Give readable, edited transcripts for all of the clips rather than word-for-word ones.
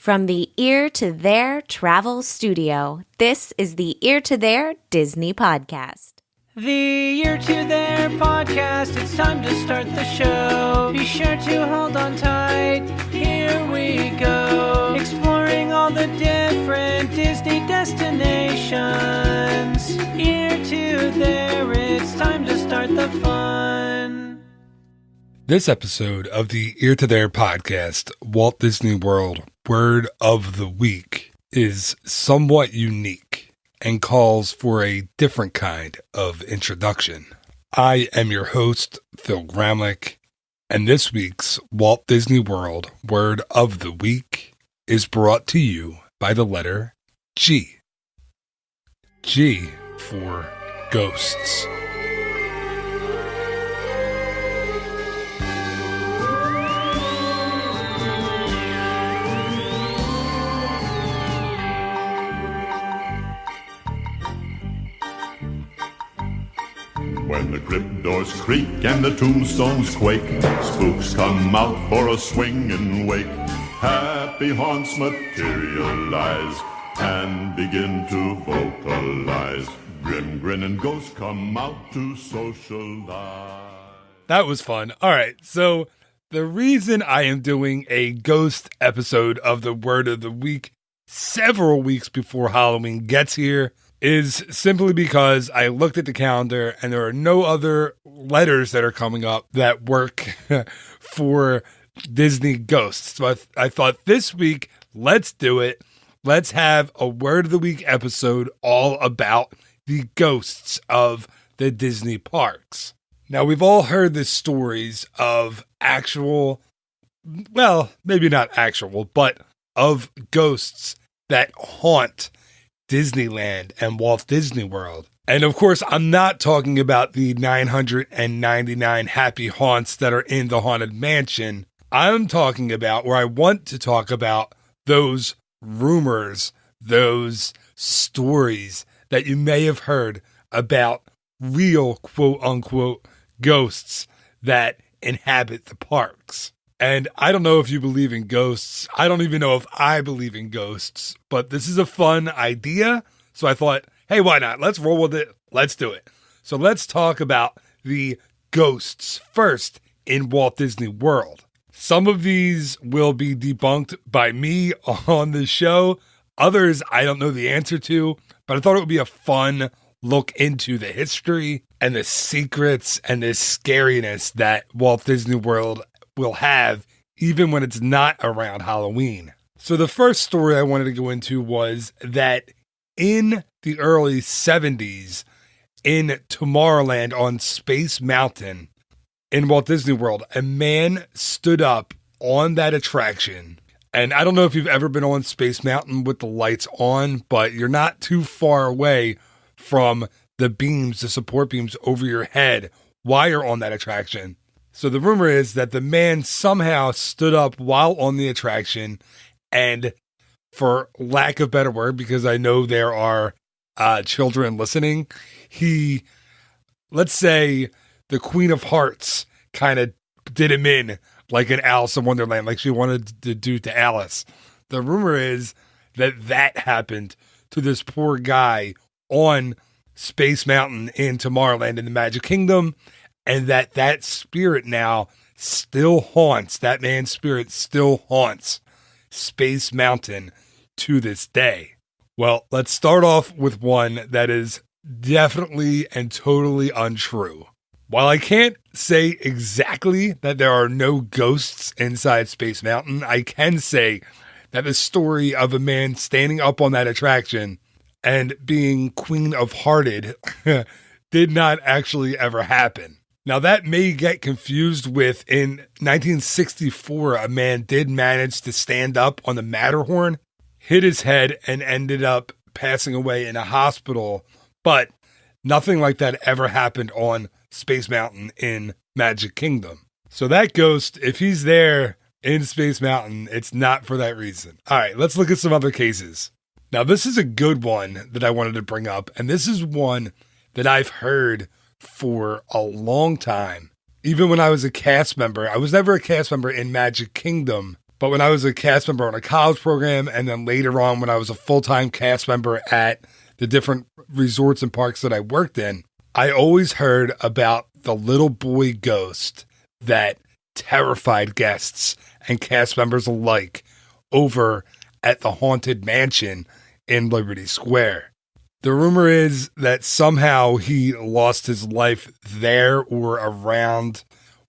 From the Ear to There Travel Studio, this is the Ear to There Disney Podcast. The Ear to There Podcast, it's time to start the show. Be sure to hold on tight, here we go. Exploring all the different Disney destinations. Ear to There, it's time to start the fun. This episode of the Ear to There podcast, Walt Disney World Word of the Week, is somewhat unique and calls for a different kind of introduction. I am your host, Phil Gramlich, and this week's Walt Disney World Word of the Week is brought to you by the letter G. G for ghosts. When the crypt doors creak and the tombstones quake, spooks come out for a swing and wake. Happy haunts materialize and begin to vocalize. Grim grin and ghosts come out to socialize. That was fun. All right, so the reason I am doing a ghost episode of the Word of the Week several weeks before Halloween gets here is simply because I looked at the calendar and there are no other letters that are coming up that work for Disney ghosts. So I thought this week, let's do it. Let's have a Word of the Week episode all about the ghosts of the Disney parks. Now, we've all heard the stories of actual, well, maybe not actual, but of ghosts that haunt Disneyland and Walt Disney World. And of course, I'm not talking about the 999 happy haunts that are in the Haunted Mansion. I'm talking about, where I want to talk about, those rumors, those stories that you may have heard about real quote-unquote ghosts that inhabit the parks. And I don't know if you believe in ghosts. I don't even know if I believe in ghosts, but this is a fun idea. So I thought, hey, why not? Let's roll with it. Let's do it. So let's talk about the ghosts first in Walt Disney World. Some of these will be debunked by me on the show. Others I don't know the answer to, but I thought it would be a fun look into the history and the secrets and the scariness that Walt Disney World will have even when it's not around Halloween. So the first story I wanted to go into was that in the early 70s in Tomorrowland on Space Mountain in Walt Disney World, a man stood up on that attraction. And I don't know if you've ever been on Space Mountain with the lights on, but you're not too far away from the beams, the support beams over your head while you're on that attraction. So the rumor is that the man somehow stood up while on the attraction and, for lack of a better word, because I know there are children listening, he, let's say, the Queen of Hearts kind of did him in like an Alice in Wonderland, like she wanted to do to Alice. The rumor is that that happened to this poor guy on Space Mountain in Tomorrowland in the Magic Kingdom, and that spirit now still haunts, that man's spirit still haunts Space Mountain to this day. Well, let's start off with one that is definitely and totally untrue. While I can't say exactly that there are no ghosts inside Space Mountain, I can say that the story of a man standing up on that attraction and being Queen of Hearted did not actually ever happen. Now, that may get confused with, in 1964, a man did manage to stand up on the Matterhorn, hit his head, and ended up passing away in a hospital. But nothing like that ever happened on Space Mountain in Magic Kingdom. So that ghost, if he's there in Space Mountain, it's not for that reason. All right, let's look at some other cases. Now, this is a good one that I wanted to bring up, and this is one that I've heard for a long time. Even when I was a cast member, I was never a cast member in Magic Kingdom, But when I was a cast member on a college program, and then later on when I was a full-time cast member at the different resorts and parks that I worked in, I always heard about the little boy ghost that terrified guests and cast members alike over at the Haunted Mansion in Liberty Square. The rumor is that somehow he lost his life there or around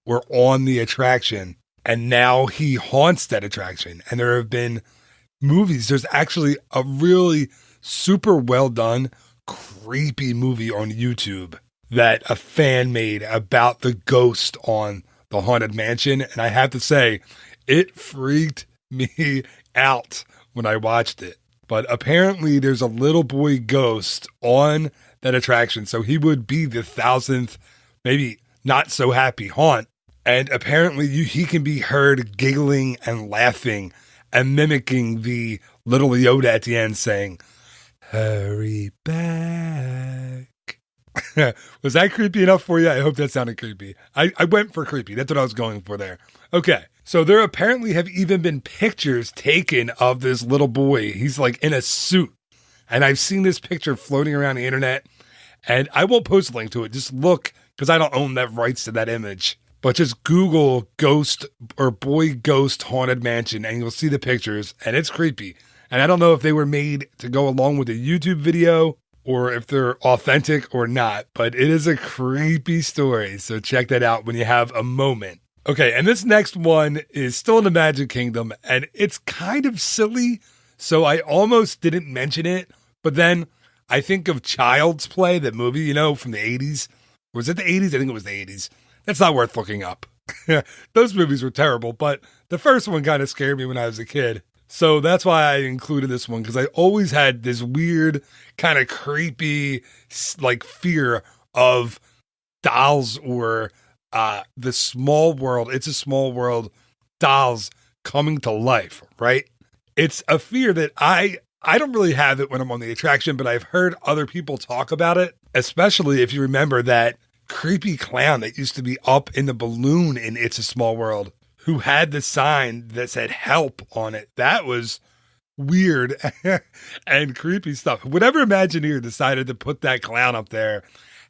or on the attraction, and now he haunts that attraction. And there have been movies. There's actually a really super well done, creepy movie on YouTube that a fan made about the ghost on the Haunted Mansion. And I have to say, it freaked me out when I watched it. But apparently there's a little boy ghost on that attraction. So he would be the 1,000th, maybe not so happy haunt. And apparently he can be heard giggling and laughing and mimicking the little Yoda at the end saying, "Hurry back." Was that creepy enough for you? I hope that sounded creepy. I went for creepy. That's what I was going for there. Okay. So there apparently have even been pictures taken of this little boy. He's like in a suit. And I've seen this picture floating around the internet. And I won't post a link to it. Just look, because I don't own that rights to that image. But just Google ghost or boy ghost haunted mansion and you'll see the pictures. And it's creepy. And I don't know if they were made to go along with a YouTube video or if they're authentic or not. But it is a creepy story. So check that out when you have a moment. Okay, and this next one is still in the Magic Kingdom, and it's kind of silly, so I almost didn't mention it, but then I think of Child's Play, that movie, you know, from the 80s. Was it the 80s? I think it was the 80s. That's not worth looking up. Those movies were terrible, but the first one kind of scared me when I was a kid. So that's why I included this one, because I always had this weird, kind of creepy, like, fear of dolls or the small world, It's a Small World dolls coming to life, right? It's a fear that I don't really have it when I'm on the attraction, but I've heard other people talk about it, especially if you remember that creepy clown that used to be up in the balloon in It's a Small World, who had the sign that said help on it. That was weird and creepy stuff. Whatever Imagineer decided to put that clown up there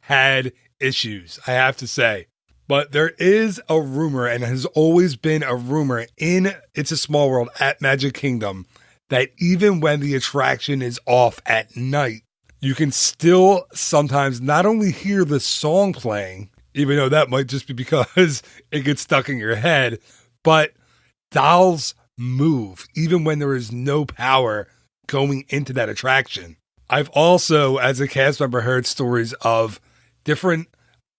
had issues, I have to say. But there is a rumor, and has always been a rumor in It's a Small World at Magic Kingdom, that even when the attraction is off at night, you can still sometimes not only hear the song playing, even though that might just be because it gets stuck in your head, but dolls move even when there is no power going into that attraction. I've also, as a cast member, heard stories of different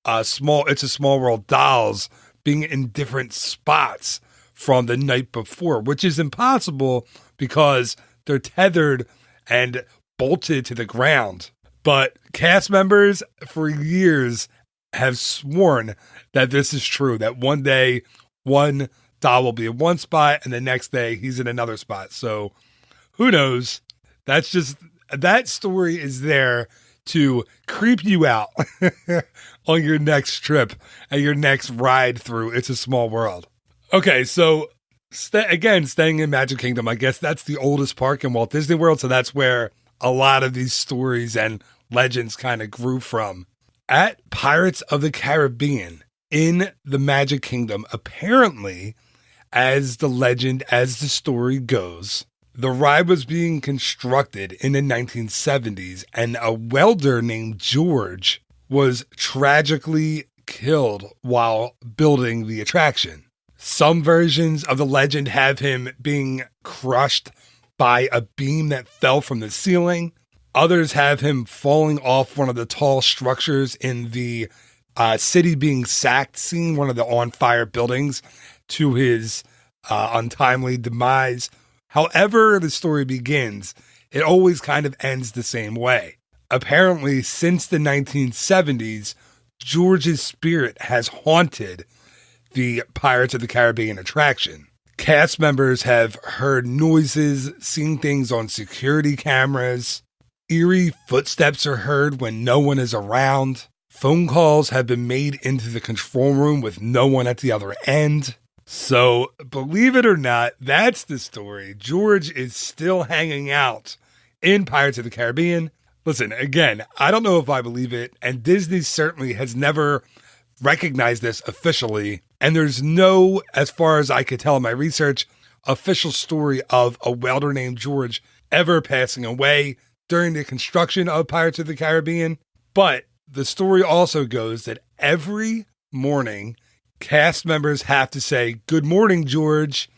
It's a Small World dolls being in different spots from the night before, which is impossible because they're tethered and bolted to the ground. But cast members for years have sworn that this is true, that one day one doll will be in one spot and the next day he's in another spot. So who knows? That story is there to creep you out on your next trip and your next ride through It's a Small World. Okay, so staying in Magic Kingdom, I guess that's the oldest park in Walt Disney World, so that's where a lot of these stories and legends kind of grew from. At Pirates of the Caribbean in the Magic Kingdom, apparently, as the story goes, the ride was being constructed in the 1970s, and a welder named George was tragically killed while building the attraction. Some versions of the legend have him being crushed by a beam that fell from the ceiling. Others have him falling off one of the tall structures in the city being sacked scene, one of the on-fire buildings, to his untimely demise. However the story begins, it always kind of ends the same way. Apparently, since the 1970s, George's spirit has haunted the Pirates of the Caribbean attraction. Cast members have heard noises, seen things on security cameras. Eerie footsteps are heard when no one is around. Phone calls have been made into the control room with no one at the other end. So, believe it or not, that's the story. George is still hanging out in Pirates of the Caribbean. Listen, again, I don't know if I believe it, and Disney certainly has never recognized this officially. And there's no, as far as I could tell in my research, official story of a welder named George ever passing away during the construction of Pirates of the Caribbean. But the story also goes that every morning, cast members have to say, "Good morning, George."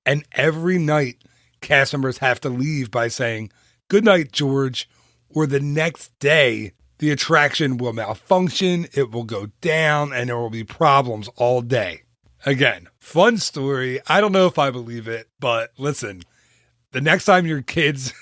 And every night, cast members have to leave by saying, "Good night, George." Or the next day, the attraction will malfunction, it will go down, and there will be problems all day. Again, fun story. I don't know if I believe it, but listen, the next time your kids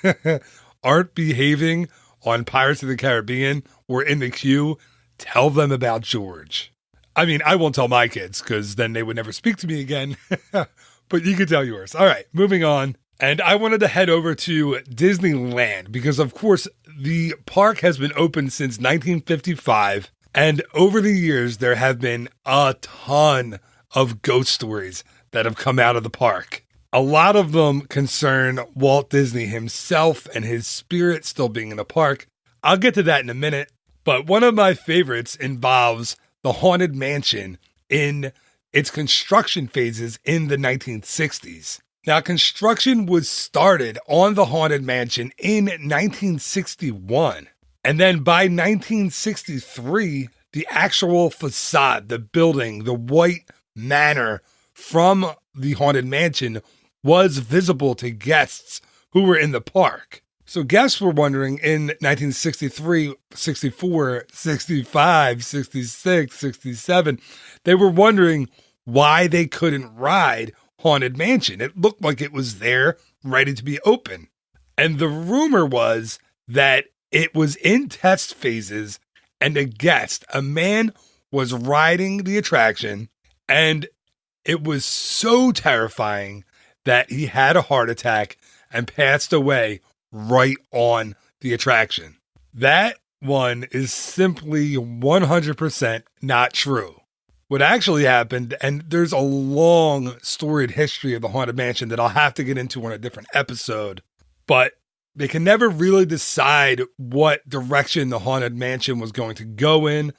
aren't behaving on Pirates of the Caribbean or in the queue, tell them about George. I mean, I won't tell my kids because then they would never speak to me again, but you can tell yours. All right, moving on. And I wanted to head over to Disneyland because, of course, the park has been open since 1955. And over the years, there have been a ton of ghost stories that have come out of the park. A lot of them concern Walt Disney himself and his spirit still being in the park. I'll get to that in a minute. But one of my favorites involves the Haunted Mansion in its construction phases in the 1960s. Now, construction was started on the Haunted Mansion in 1961. And then by 1963, the actual facade, the building, the white manor from the Haunted Mansion was visible to guests who were in the park. So guests were wondering in 1963, 64, 65, 66, 67, they were wondering why they couldn't ride Haunted Mansion. It looked like it was there, ready to be open. And the rumor was that it was in test phases and a man was riding the attraction and it was so terrifying that he had a heart attack and passed away right on the attraction. That one is simply 100% not true. What actually happened, and there's a long storied history of the Haunted Mansion that I'll have to get into on a different episode, but they can never really decide what direction the Haunted Mansion was going to go in.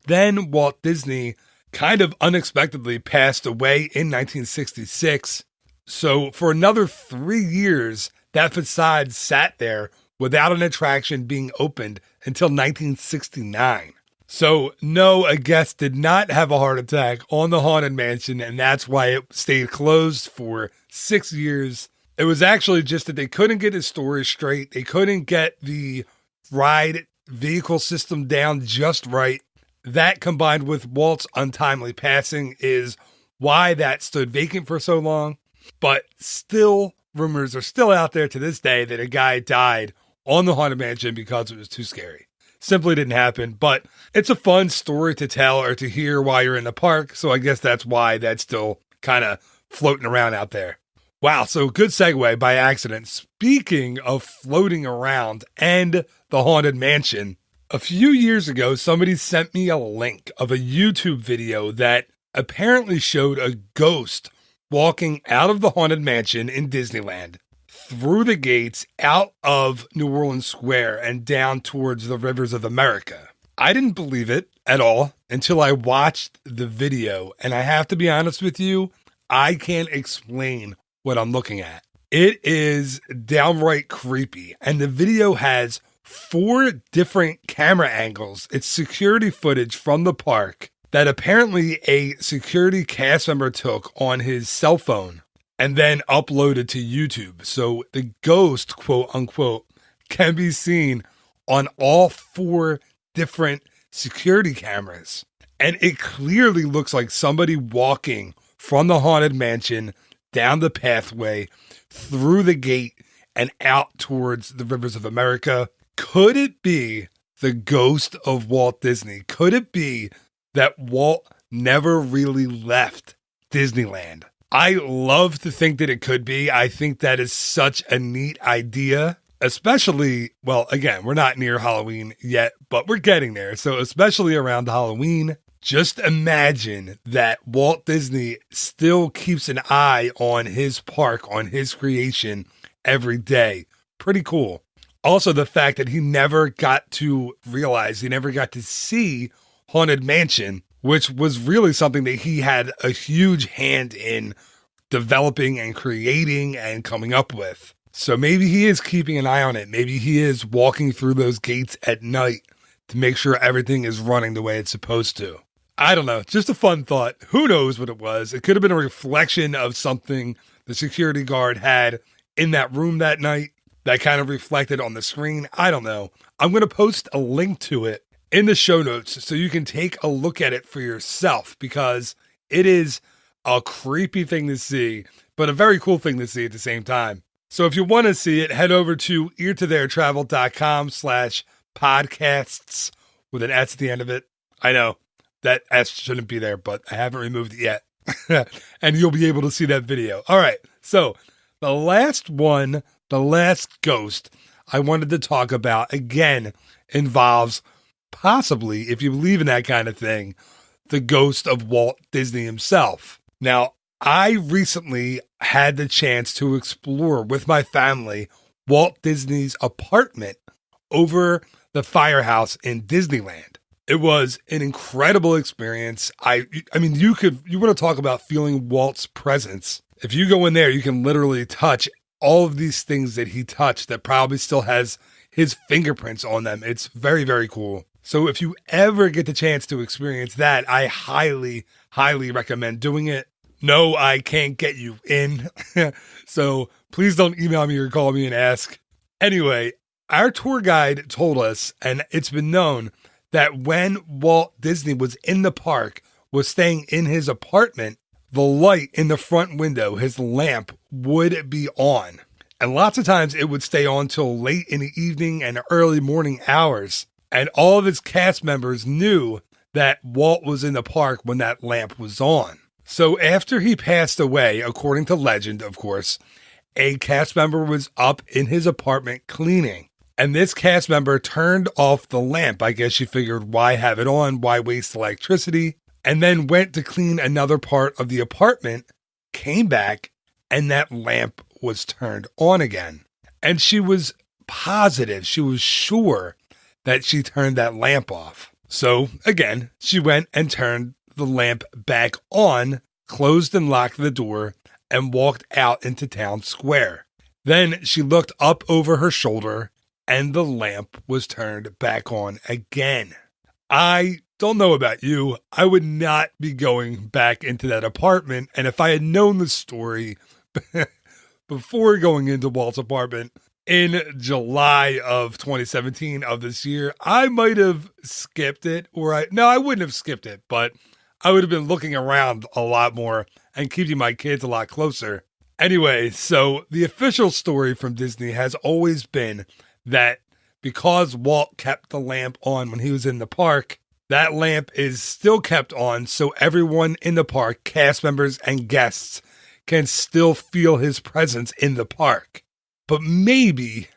Then Walt Disney kind of unexpectedly passed away in 1966. So for another 3 years, that facade sat there without an attraction being opened until 1969. So, no, a guest did not have a heart attack on the Haunted Mansion, and that's why it stayed closed for 6 years. It was actually just that they couldn't get his story straight. They couldn't get the ride vehicle system down just right. That, combined with Walt's untimely passing, is why that stood vacant for so long. But still, rumors are still out there to this day that a guy died on the Haunted Mansion because it was too scary. Simply didn't happen, but it's a fun story to tell or to hear while you're in the park, so I guess that's why that's still kind of floating around out there. Wow, so good segue by accident. Speaking of floating around and the Haunted Mansion, a few years ago, somebody sent me a link of a YouTube video that apparently showed a ghost walking out of the Haunted Mansion in Disneyland, through the gates, out of New Orleans Square, and down towards the rivers of America. I didn't believe it at all until I watched the video, and I have to be honest with you, I can't explain what I'm looking at. It is downright creepy, and the video has 4 different camera angles. It's security footage from the park that apparently a security cast member took on his cell phone and then uploaded to YouTube. So the ghost, quote unquote, can be seen on all 4 different security cameras. And it clearly looks like somebody walking from the Haunted Mansion down the pathway, through the gate, and out towards the rivers of America. Could it be the ghost of Walt Disney? Could it be that Walt never really left Disneyland? I love to think that it could be. I think that is such a neat idea, especially, well, again, we're not near Halloween yet, but we're getting there. So especially around Halloween, Just imagine that Walt Disney still keeps an eye on his park, on his creation every day. Pretty cool. Also, the fact that he never got to realize, he never got to see Haunted Mansion, which was really something that he had a huge hand in developing and creating and coming up with. So maybe he is keeping an eye on it. Maybe he is walking through those gates at night to make sure everything is running the way it's supposed to. I don't know. Just a fun thought. Who knows what it was? It could have been a reflection of something the security guard had in that room that night that kind of reflected on the screen. I don't know. I'm going to post a link to it in the show notes so you can take a look at it for yourself, because it is a creepy thing to see, but a very cool thing to see at the same time. So if you want to see it, head over to eartotheretravel.com/podcasts with an S at the end of it. I know that S shouldn't be there, but I haven't removed it yet. And you'll be able to see that video. All right. So the last one, the last ghost I wanted to talk about, again, involves possibly, if you believe in that kind of thing, the ghost of Walt Disney himself. Now, I recently had the chance to explore with my family Walt Disney's apartment over the firehouse in Disneyland. It was an incredible experience. I mean, you want to talk about feeling Walt's presence. If you go in there, you can literally touch all of these things that he touched that probably still has his fingerprints on them. It's very, very cool. So if you ever get the chance to experience that, I highly, highly recommend doing it. No, I can't get you in. So please don't email me or call me and ask. Anyway, our tour guide told us, and it's been known, that when Walt Disney was in the park, was staying in his apartment, the light in the front window, his lamp, would be on. And lots of times it would stay on till late in the evening and early morning hours. And all of his cast members knew that Walt was in the park when that lamp was on. So after he passed away, according to legend, of course, a cast member was up in his apartment cleaning. And this cast member turned off the lamp. I guess she figured, why have it on? Why waste electricity? And then went to clean another part of the apartment, came back, and that lamp was turned on again. And she was positive, she was sure that she turned that lamp off. So again, she went and turned the lamp back on, closed and locked the door, and walked out into town square. Then she looked up over her shoulder, and the lamp was turned back on again. I don't know about you. I would not be going back into that apartment. And if I had known the story before going into Walt's apartment in July of 2017 of this year, I might have skipped it. I wouldn't have skipped it, but I would have been looking around a lot more and keeping my kids a lot closer. Anyway, so the official story from Disney has always been that because Walt kept the lamp on when he was in the park, that lamp is still kept on so everyone in the park, cast members and guests, can still feel his presence in the park. But maybe,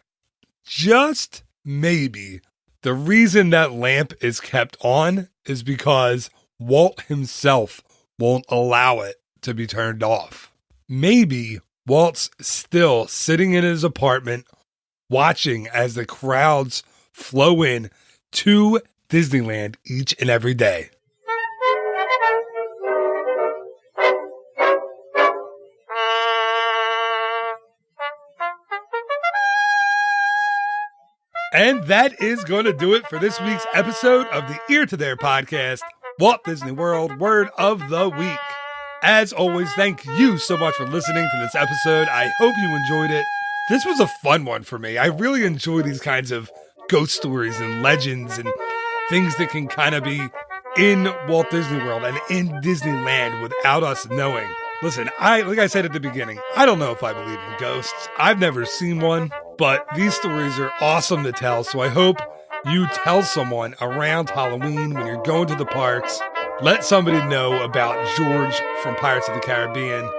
just maybe, the reason that lamp is kept on is because Walt himself won't allow it to be turned off. Maybe Walt's still sitting in his apartment watching as the crowds flow in to Disneyland each and every day. And that is going to do it for this week's episode of the Ear to There podcast, Walt Disney World Word of the Week. As always, thank you so much for listening to this episode. I hope you enjoyed it. This was a fun one for me. I really enjoy these kinds of ghost stories and legends and things that can kind of be in Walt Disney World and in Disneyland without us knowing. Listen, like I said at the beginning, I don't know if I believe in ghosts. I've never seen one, but these stories are awesome to tell. So I hope you tell someone around Halloween when you're going to the parks. Let somebody know about George from Pirates of the Caribbean.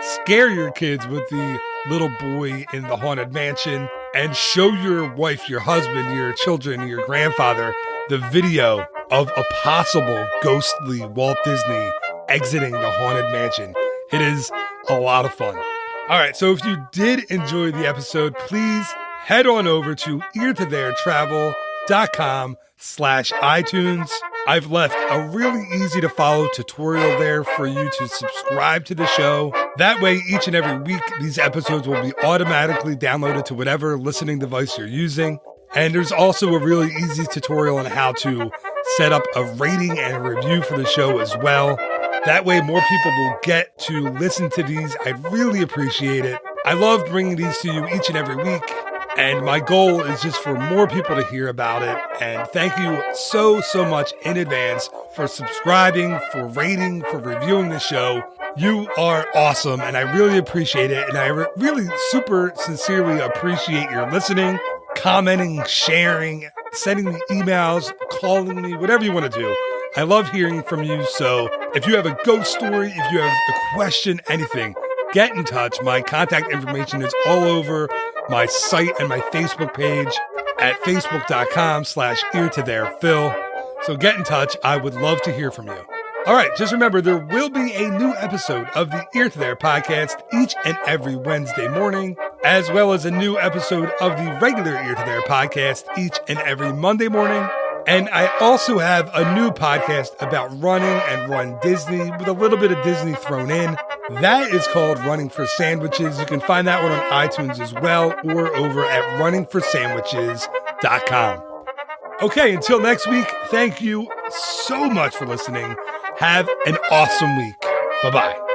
Scare your kids with the little boy in the Haunted Mansion, and show your wife, your husband, your children, your grandfather the video of a possible ghostly Walt Disney exiting the Haunted Mansion. It is a lot of fun. All right, so if you did enjoy the episode, please head on over to eartotheretravel.com/iTunes. I've left a really easy to follow tutorial there for you to subscribe to the show. That way, each and every week, these episodes will be automatically downloaded to whatever listening device you're using. And there's also a really easy tutorial on how to set up a rating and a review for the show as well. That way, more people will get to listen to these. I'd really appreciate it. I love bringing these to you each and every week. And my goal is just for more people to hear about it. And thank you so much in advance for subscribing, for rating, for reviewing the show. You are awesome, and I really appreciate it. And I really super sincerely appreciate your listening, commenting, sharing, sending me emails, calling me, whatever you want to do. I love hearing from you. So if you have a ghost story, if you have a question, anything, get in touch. My contact information is all over my site and my Facebook page at facebook.com/eartotherephill. So get in touch. I would love to hear from you. All right, just remember, there will be a new episode of the Ear to There podcast each and every Wednesday morning, as well as a new episode of the regular Ear to There podcast each and every Monday morning. And I also have a new podcast about running and Run Disney with a little bit of Disney thrown in. That is called Running for Sandwiches. You can find that one on iTunes as well, or over at runningforsandwiches.com. Okay, until next week, thank you so much for listening. Have an awesome week. Bye-bye.